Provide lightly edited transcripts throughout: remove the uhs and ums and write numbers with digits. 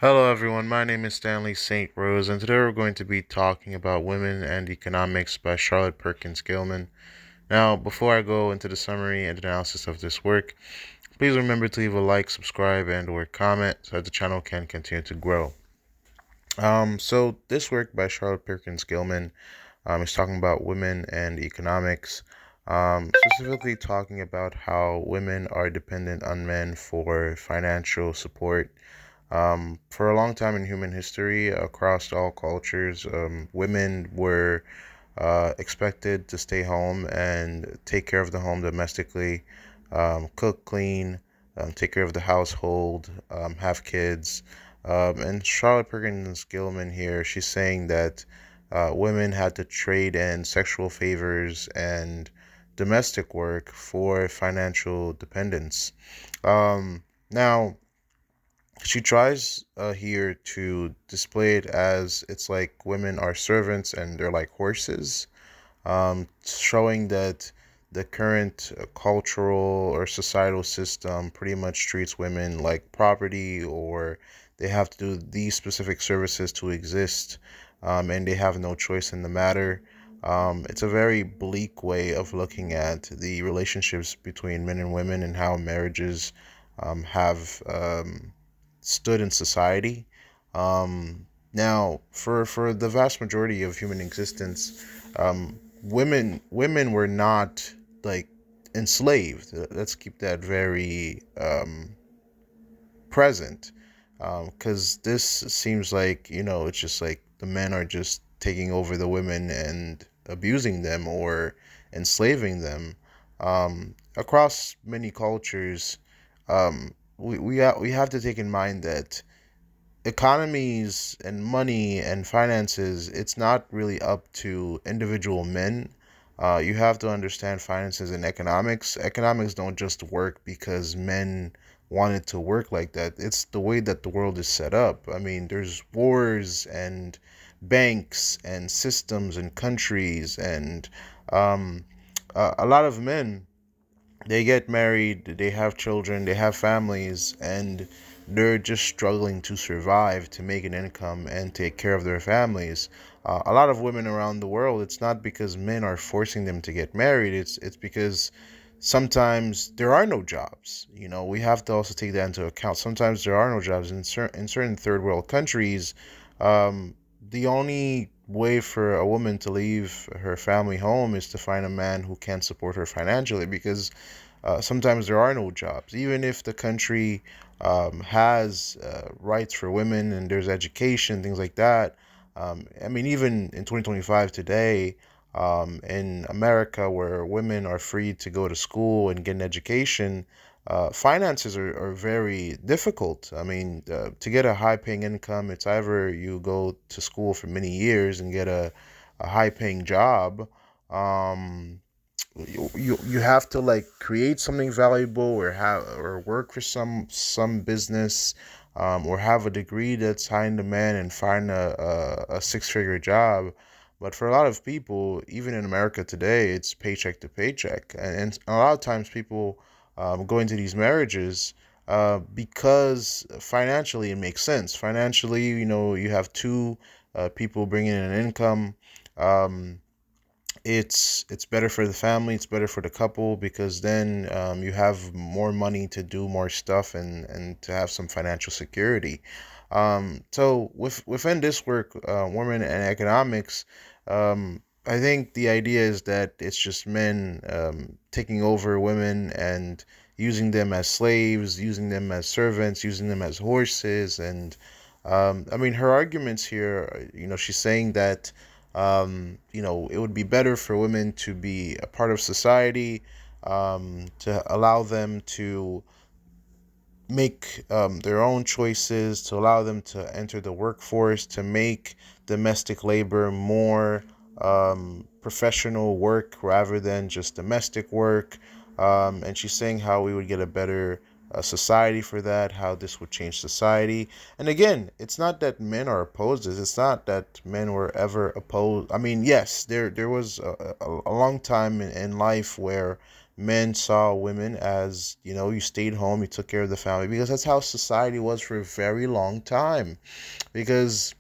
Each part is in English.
Hello, everyone. My name is Stanley St. Rose, and today we're going to be talking about Women and Economics by Charlotte Perkins Gilman. Now, before I go into the summary and analysis of this work, please remember to leave a like, subscribe, and/or comment so that the channel can continue to grow. So this work by Charlotte Perkins Gilman is talking about women and economics, specifically talking about how women are dependent on men for financial support. For a long time in human history, across all cultures, women were expected to stay home and take care of the home domestically, cook, clean, take care of the household, have kids. And Charlotte Perkins Gilman here, she's saying that women had to trade in sexual favors and domestic work for financial dependence. Now, she tries here to display it as it's like women are servants and they're like horses, showing that the current cultural or societal system pretty much treats women like property, or they have to do these specific services to exist, and they have no choice in the matter. It's a very bleak way of looking at the relationships between men and women and how marriages have stood in society. Now, for the vast majority of human existence, women were not like enslaved. Let's keep that very present, because this seems like it's just like the men are just taking over the women and abusing them or enslaving them. Across many cultures, we have to take in mind that economies and money and finances, it's not really up to individual men. You have to understand finances and economics. Economics don't just work because men want it to work like that. It's the way that the world is set up. I mean, there's wars and banks and systems and countries and um, a lot of men, they get married, they have children, they have families, and they're just struggling to survive, to make an income, and take care of their families. A lot of women around the world, it's not because men are forcing them to get married. It's because sometimes there are no jobs. We have to also take that into account. Sometimes there are no jobs in certain third world countries. The only way for a woman to leave her family home is to find a man who can support her financially, because sometimes there are no jobs. Even if the country has rights for women and there's education, things like that. I mean, even in 2025 today, in America, where women are free to go to school and get an education, finances are very difficult. I mean, to get a high paying income, it's either you go to school for many years and get a high paying job. Um, you have to like create something valuable, or work for some business, or have a degree that's high in demand and find a six-figure job. But for a lot of people, even in America today, it's paycheck to paycheck, and a lot of times people go into these marriages because financially it makes sense. Financially, you have two people bringing in an income. um, it's better for the family, it's better for the couple, because then you have more money to do more stuff, and to have some financial security. So within this work, women and economics, I think the idea is that it's just men taking over women and using them as slaves, using them as servants, using them as horses. And I mean, her arguments here, she's saying that it would be better for women to be a part of society, to allow them to make their own choices, to allow them to enter the workforce, to make domestic labor more professional work rather than just domestic work. And she's saying how we would get a better society for that, how this would change society. And again, it's not that men are opposed to this. It's not that men were ever opposed. I mean, yes, there was a long time in life where men saw women as, you stayed home, you took care of the family, because that's how society was for a very long time. Because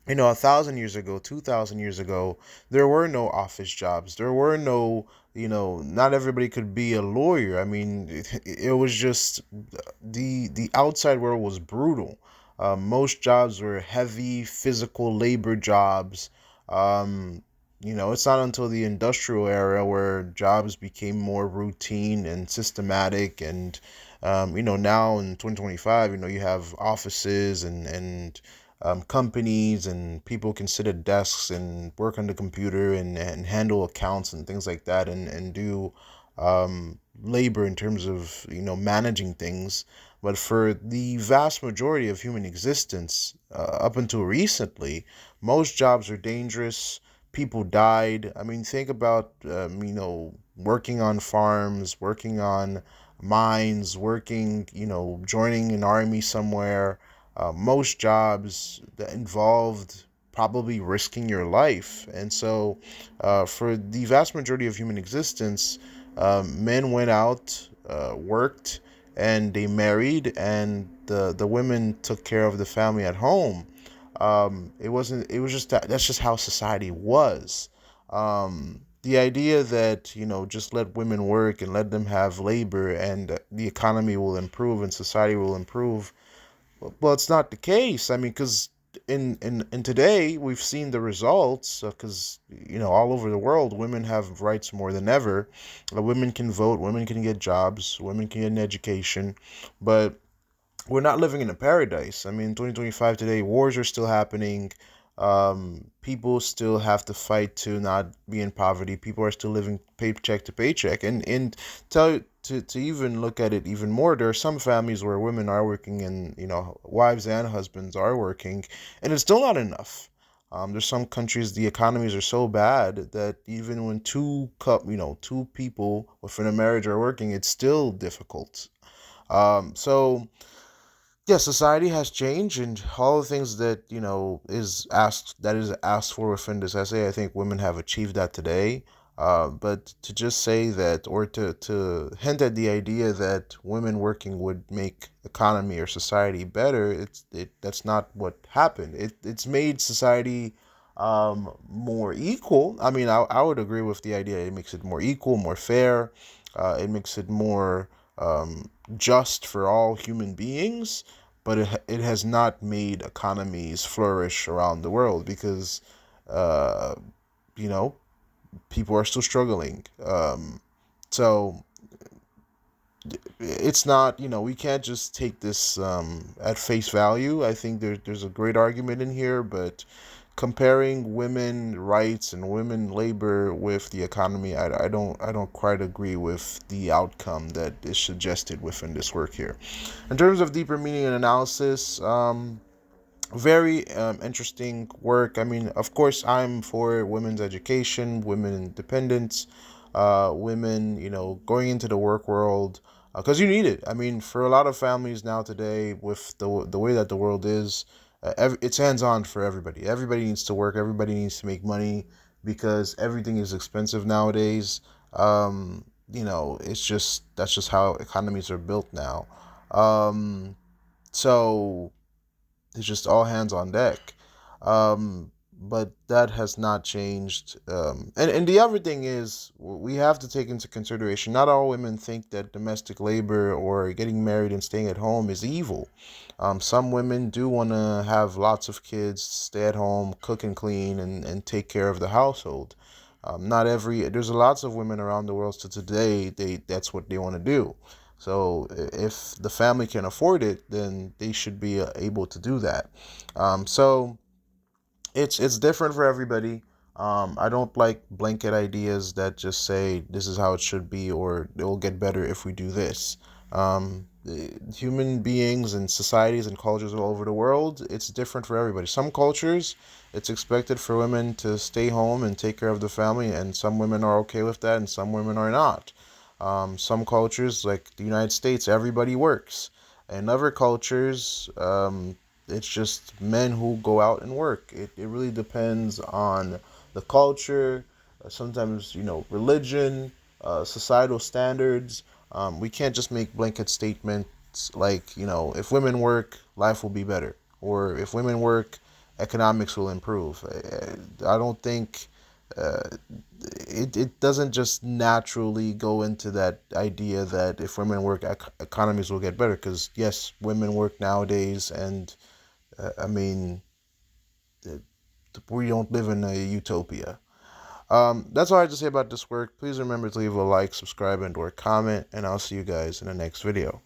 1,000 years ago, 2,000 years ago, there were no office jobs. There were no, not everybody could be a lawyer. I mean, it was just the outside world was brutal. Most jobs were heavy physical labor jobs. Um, it's not until the industrial era where jobs became more routine and systematic. And now in 2025, you have offices and companies, and people can sit at desks and work on the computer and handle accounts and things like that, and do labor in terms of managing things. But for the vast majority of human existence, up until recently, most jobs are dangerous. People died. I mean, think about working on farms, working on mines, working, joining an army somewhere. Most jobs that involved probably risking your life. And so, for the vast majority of human existence, men went out, worked, and they married, and the women took care of the family at home. It wasn't. It was just that. That's just how society was. The idea that just let women work and let them have labor, and the economy will improve and society will improve. Well, it's not the case. I mean, because in today we've seen the results. Because all over the world, women have rights more than ever. Women can vote. Women can get jobs. Women can get an education. But we're not living in a paradise. I mean, 2025 today, wars are still happening. People still have to fight to not be in poverty. People are still living paycheck to paycheck. And to even look at it even more, there are some families where women are working, and wives and husbands are working, and it's still not enough. There's some countries, the economies are so bad that even when two people within a marriage are working, it's still difficult. So yeah, society has changed, and all the things that is asked for within this essay, I think women have achieved that today. But to just say that, or to hint at the idea that women working would make economy or society better, that's not what happened. It's made society more equal. I mean, I would agree with the idea. It makes it more equal, more fair. It makes it more just for all human beings, but it has not made economies flourish around the world, because uh, you know people are still struggling. So it's not, we can't just take this at face value. I think there's a great argument in here, but comparing women rights and women labor with the economy, I don't quite agree with the outcome that is suggested within this work here. In terms of deeper meaning and analysis, very interesting work. I mean, of course, I'm for women's education, women independence, women, going into the work world, because you need it. I mean, for a lot of families now today, with the way that the world is, it's hands on for everybody. Everybody needs to work. Everybody needs to make money, because everything is expensive nowadays. It's just that's just how economies are built now. So it's just all hands on deck. But that has not changed. And the other thing is, we have to take into consideration, not all women think that domestic labor or getting married and staying at home is evil. Some women do want to have lots of kids, stay at home, cook and clean, and take care of the household. Not every There's lots of women around the world to today, that's what they want to do. So if the family can afford it, then they should be able to do that. So it's different for everybody. I don't like blanket ideas that just say this is how it should be, or it will get better if we do this. Human beings and societies and cultures all over the world, it's different for everybody. Some cultures, it's expected for women to stay home and take care of the family, and some women are okay with that, and some women are not. Some cultures, like the United States, everybody works. In other cultures, it's just men who go out and work. It really depends on the culture, sometimes, religion. societal standards. We can't just make blanket statements like, if women work, life will be better, or if women work, economics will improve. I don't think uh, it doesn't just naturally go into that idea that if women work, economies will get better. Because yes, women work nowadays, and I mean, uh, we don't live in a utopia. That's all I have to say about this work. Please remember to leave a like, subscribe, and or comment, and I'll see you guys in the next video.